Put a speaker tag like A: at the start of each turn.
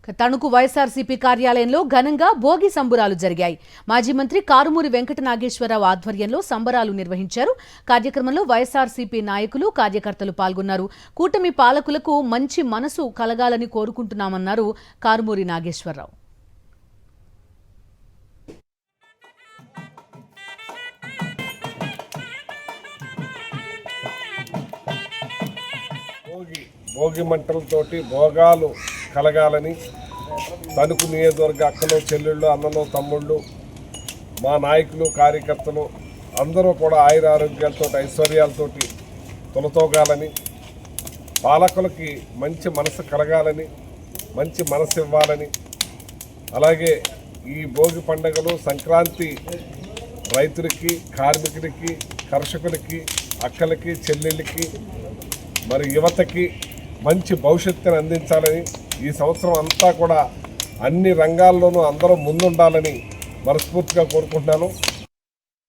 A: తణుకు వైఎస్ఆర్సీపీ కార్యాలయంలో ఘనంగా భోగి సంబురాలు జరిగాయి. మాజీ మంత్రి కారుమూరి వెంకట నాగేశ్వరరావు ఆధ్వర్యంలో సంబరాలు నిర్వహించారు. కార్యక్రమంలో వైఎస్ఆర్సీపీ నాయకులు, కార్యకర్తలు పాల్గొన్నారు. కూటమి పాలకులకు మంచి మనసు కలగాలని కోరుకుంటున్నామన్నారు కారుమూరి నాగేశ్వరరావు.
B: భోగి మంటలతోటి భోగాలు కలగాలని తణుకు నియోజకవర్గ అక్కలు, చెల్లెళ్ళు, అన్నలు, తమ్ముళ్ళు, మా నాయకులు, కార్యకర్తలు అందరూ కూడా ఆయురారోగ్యాలతో, ఐశ్వర్యాలతోటి తొలతోగాలని, పాలకులకి మంచి మనసు కలగాలని, మంచి మనసు ఇవ్వాలని, అలాగే ఈ భోగి పండుగలు, సంక్రాంతి రైతులకి, కార్మికులకి, కర్షకులకి, అక్కలకి, చెల్లెళ్ళకి, మరి యువతకి మంచి భవిష్యత్తుని అందించాలని, ఈ సంవత్సరం అంతా కూడా అన్ని రంగాల్లోనూ అందరూ ముందుండాలని మనస్ఫూర్తిగా కోరుకుంటున్నాను.